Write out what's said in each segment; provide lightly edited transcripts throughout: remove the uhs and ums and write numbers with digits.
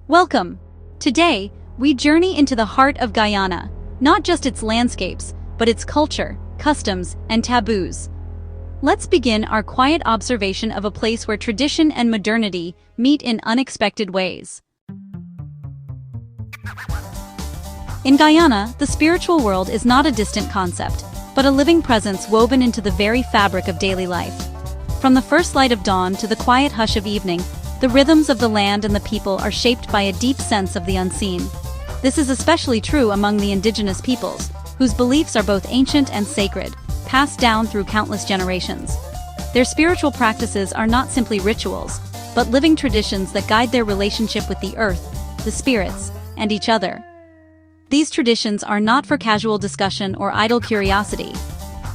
Welcome! Today, we journey into the heart of Guyana, not just its landscapes, but its culture, customs, and taboos. Let's begin our quiet observation of a place where tradition and modernity meet in unexpected ways. In Guyana, the spiritual world is not a distant concept, but a living presence woven into the very fabric of daily life. From the first light of dawn to the quiet hush of evening, the rhythms of the land and the people are shaped by a deep sense of the unseen. This is especially true among the indigenous peoples, whose beliefs are both ancient and sacred, passed down through countless generations. Their spiritual practices are not simply rituals, but living traditions that guide their relationship with the earth, the spirits, and each other. These traditions are not for casual discussion or idle curiosity.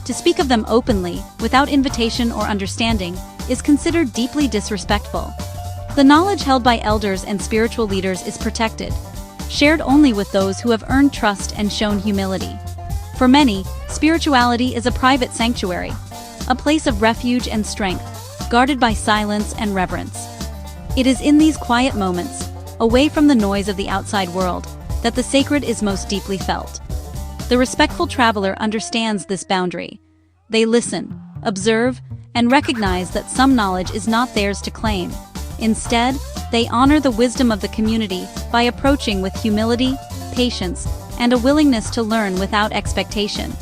To speak of them openly, without invitation or understanding, is considered deeply disrespectful. The knowledge held by elders and spiritual leaders is protected, shared only with those who have earned trust and shown humility. For many, spirituality is a private sanctuary, a place of refuge and strength, guarded by silence and reverence. It is in these quiet moments, away from the noise of the outside world, that the sacred is most deeply felt. The respectful traveler understands this boundary. They listen, observe, and recognize that some knowledge is not theirs to claim. Instead, they honor the wisdom of the community by approaching with humility, patience, and a willingness to learn without expectation.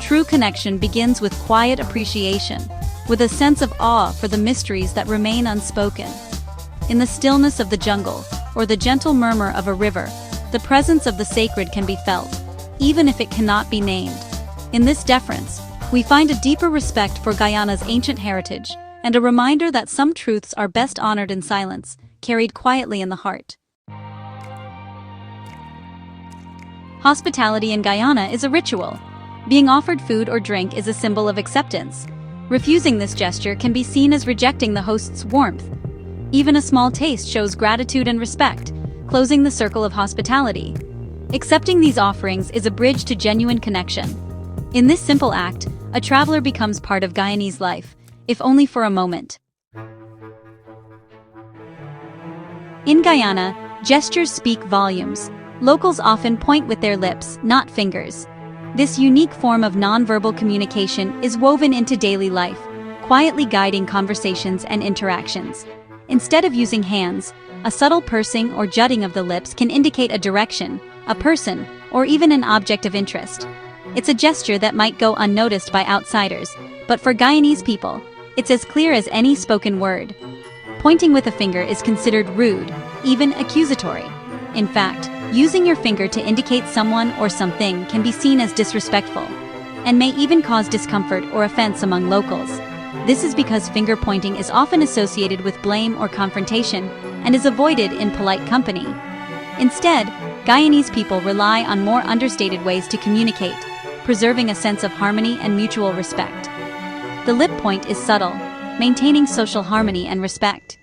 True connection begins with quiet appreciation, with a sense of awe for the mysteries that remain unspoken. In the stillness of the jungle, or the gentle murmur of a river, the presence of the sacred can be felt, even if it cannot be named. In this deference, we find a deeper respect for Guyana's ancient heritage, and a reminder that some truths are best honored in silence, carried quietly in the heart. Hospitality in Guyana is a ritual. Being offered food or drink is a symbol of acceptance. Refusing this gesture can be seen as rejecting the host's warmth. Even a small taste shows gratitude and respect, closing the circle of hospitality. Accepting these offerings is a bridge to genuine connection. In this simple act, a traveler becomes part of Guyanese life, if only for a moment. In Guyana, gestures speak volumes. Locals often point with their lips, not fingers. This unique form of nonverbal communication is woven into daily life, quietly guiding conversations and interactions. Instead of using hands, a subtle pursing or jutting of the lips can indicate a direction, a person, or even an object of interest. It's a gesture that might go unnoticed by outsiders, but for Guyanese people, it's as clear as any spoken word. Pointing with a finger is considered rude, even accusatory. In fact, using your finger to indicate someone or something can be seen as disrespectful, and may even cause discomfort or offense among locals. This is because finger pointing is often associated with blame or confrontation, and is avoided in polite company. Instead, Guyanese people rely on more understated ways to communicate, preserving a sense of harmony and mutual respect. The lip point is subtle, maintaining social harmony and respect.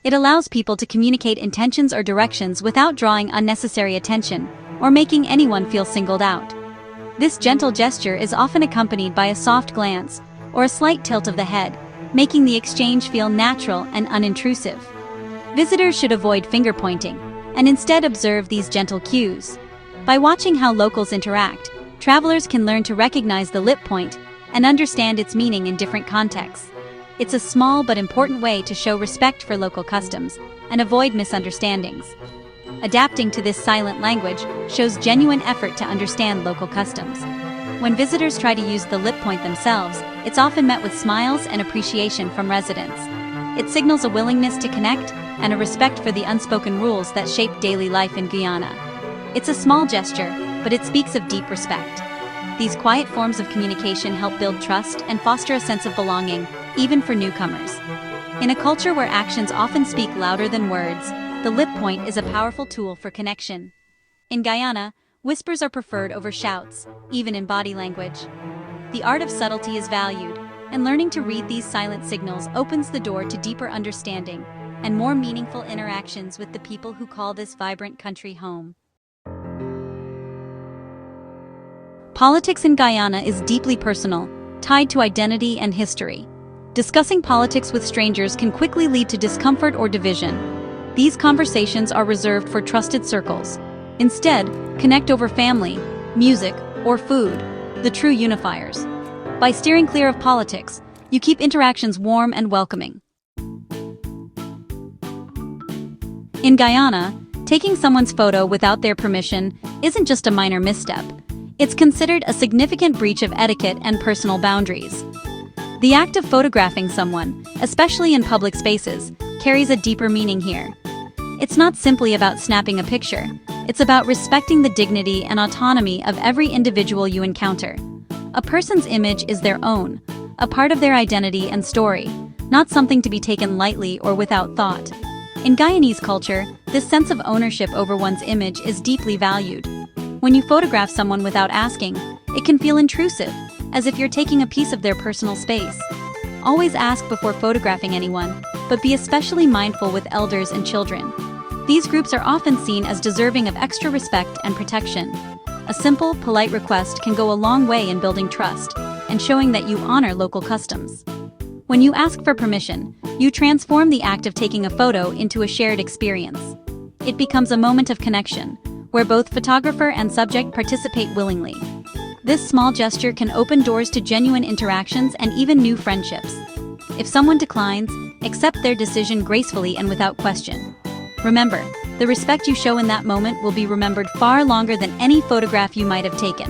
It allows people to communicate intentions or directions without drawing unnecessary attention or making anyone feel singled out. This gentle gesture is often accompanied by a soft glance or a slight tilt of the head, making the exchange feel natural and unintrusive. Visitors should avoid finger pointing and instead observe these gentle cues. By watching how locals interact, travelers can learn to recognize the lip point and understand its meaning in different contexts. It's a small but important way to show respect for local customs and avoid misunderstandings. Adapting to this silent language shows genuine effort to understand local customs. When visitors try to use the lip point themselves, it's often met with smiles and appreciation from residents. It signals a willingness to connect and a respect for the unspoken rules that shape daily life in Guyana. It's a small gesture, but it speaks of deep respect. These quiet forms of communication help build trust and foster a sense of belonging, even for newcomers. In a culture where actions often speak louder than words, the lip point is a powerful tool for connection. In Guyana, whispers are preferred over shouts, even in body language. The art of subtlety is valued, and learning to read these silent signals opens the door to deeper understanding and more meaningful interactions with the people who call this vibrant country home. Politics in Guyana is deeply personal, tied to identity and history. Discussing politics with strangers can quickly lead to discomfort or division. These conversations are reserved for trusted circles. Instead, connect over family, music, or food, the true unifiers. By steering clear of politics, you keep interactions warm and welcoming. In Guyana, taking someone's photo without their permission isn't just a minor misstep. It's considered a significant breach of etiquette and personal boundaries. The act of photographing someone, especially in public spaces, carries a deeper meaning here. It's not simply about snapping a picture. It's about respecting the dignity and autonomy of every individual you encounter. A person's image is their own, a part of their identity and story, not something to be taken lightly or without thought. In Guyanese culture, this sense of ownership over one's image is deeply valued. When you photograph someone without asking, it can feel intrusive, as if you're taking a piece of their personal space. Always ask before photographing anyone, but be especially mindful with elders and children. These groups are often seen as deserving of extra respect and protection. A simple, polite request can go a long way in building trust and showing that you honor local customs. When you ask for permission, you transform the act of taking a photo into a shared experience. It becomes a moment of connection, where both photographer and subject participate willingly. This small gesture can open doors to genuine interactions and even new friendships. If someone declines, accept their decision gracefully and without question. Remember, the respect you show in that moment will be remembered far longer than any photograph you might have taken.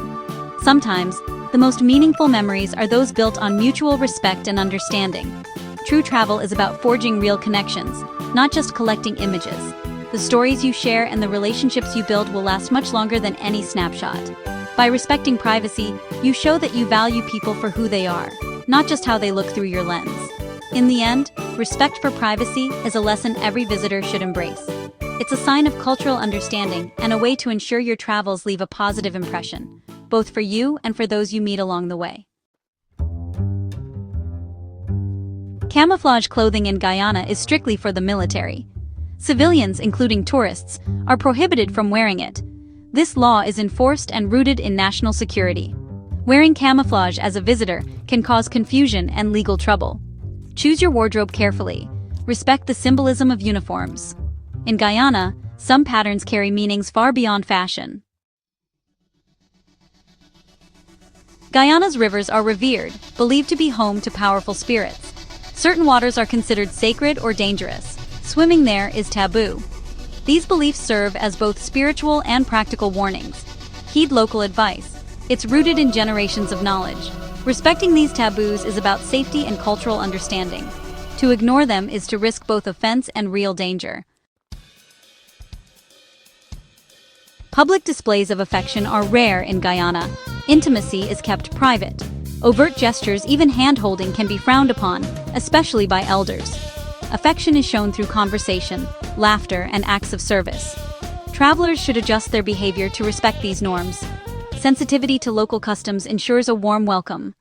Sometimes, the most meaningful memories are those built on mutual respect and understanding. True travel is about forging real connections, not just collecting images. The stories you share and the relationships you build will last much longer than any snapshot. By respecting privacy, you show that you value people for who they are, not just how they look through your lens. In the end, respect for privacy is a lesson every visitor should embrace. It's a sign of cultural understanding and a way to ensure your travels leave a positive impression, both for you and for those you meet along the way. Camouflage clothing in Guyana is strictly for the military. Civilians, including tourists, are prohibited from wearing it. This law is enforced and rooted in national security. Wearing camouflage as a visitor can cause confusion and legal trouble. Choose your wardrobe carefully. Respect the symbolism of uniforms. In Guyana, some patterns carry meanings far beyond fashion. Guyana's rivers are revered, believed to be home to powerful spirits. Certain waters are considered sacred or dangerous. Swimming there is taboo. These beliefs serve as both spiritual and practical warnings. Heed local advice. It's rooted in generations of knowledge. Respecting these taboos is about safety and cultural understanding. To ignore them is to risk both offense and real danger. Public displays of affection are rare in Guyana. Intimacy is kept private. Overt gestures, even hand-holding, can be frowned upon, especially by elders. Affection is shown through conversation, laughter, and acts of service. Travelers should adjust their behavior to respect these norms. Sensitivity to local customs ensures a warm welcome.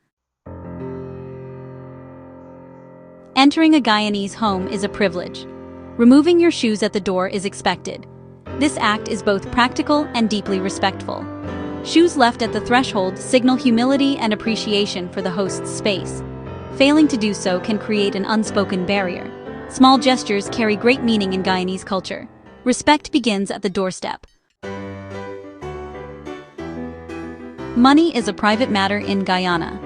Entering a Guyanese home is a privilege. Removing your shoes at the door is expected. This act is both practical and deeply respectful. Shoes left at the threshold signal humility and appreciation for the host's space. Failing to do so can create an unspoken barrier. Small gestures carry great meaning in Guyanese culture. Respect begins at the doorstep. Money is a private matter in Guyana.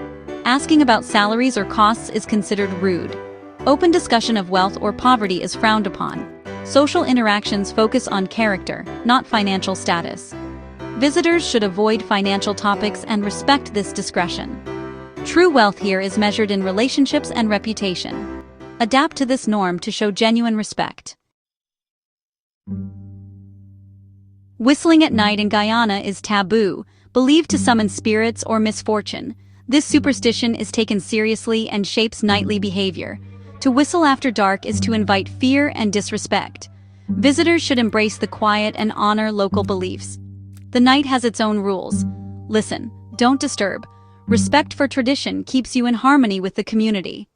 Asking about salaries or costs is considered rude. Open discussion of wealth or poverty is frowned upon. Social interactions focus on character, not financial status. Visitors should avoid financial topics and respect this discretion. True wealth here is measured in relationships and reputation. Adapt to this norm to show genuine respect. Whistling at night in Guyana is taboo, believed to summon spirits or misfortune. This superstition is taken seriously and shapes nightly behavior. To whistle after dark is to invite fear and disrespect. Visitors should embrace the quiet and honor local beliefs. The night has its own rules. Listen, don't disturb. Respect for tradition keeps you in harmony with the community.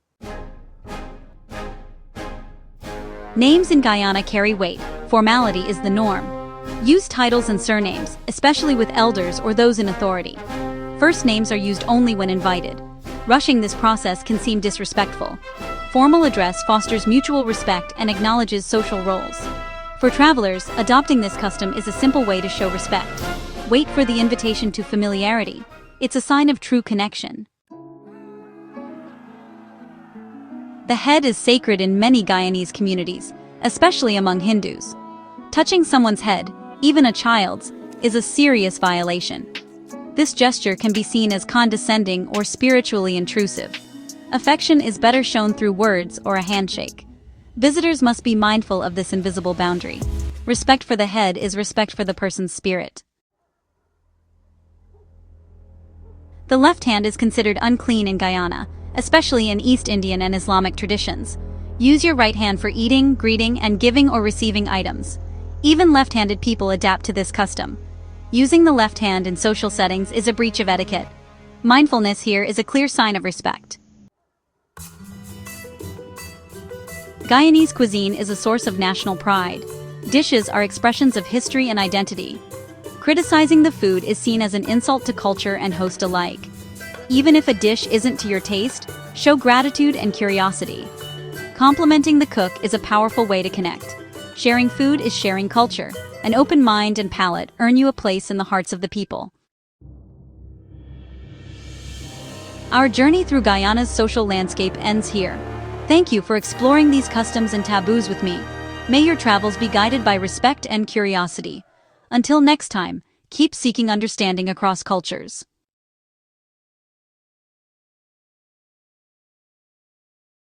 Names in Guyana carry weight. Formality is the norm. Use titles and surnames, especially with elders or those in authority. First names are used only when invited. Rushing this process can seem disrespectful. Formal address fosters mutual respect and acknowledges social roles. For travelers, adopting this custom is a simple way to show respect. Wait for the invitation to familiarity. It's a sign of true connection. The head is sacred in many Guyanese communities, especially among Hindus. Touching someone's head, even a child's, is a serious violation. This gesture can be seen as condescending or spiritually intrusive. Affection is better shown through words or a handshake. Visitors must be mindful of this invisible boundary. Respect for the head is respect for the person's spirit. The left hand is considered unclean in Guyana, especially in East Indian and Islamic traditions. Use your right hand for eating, greeting, and giving or receiving items. Even left-handed people adapt to this custom. Using the left hand in social settings is a breach of etiquette. Mindfulness here is a clear sign of respect. Guyanese cuisine is a source of national pride. Dishes are expressions of history and identity. Criticizing the food is seen as an insult to culture and host alike. Even if a dish isn't to your taste, show gratitude and curiosity. Complimenting the cook is a powerful way to connect. Sharing food is sharing culture. An open mind and palate earn you a place in the hearts of the people. Our journey through Guyana's social landscape ends here. Thank you for exploring these customs and taboos with me. May your travels be guided by respect and curiosity. Until next time, keep seeking understanding across cultures.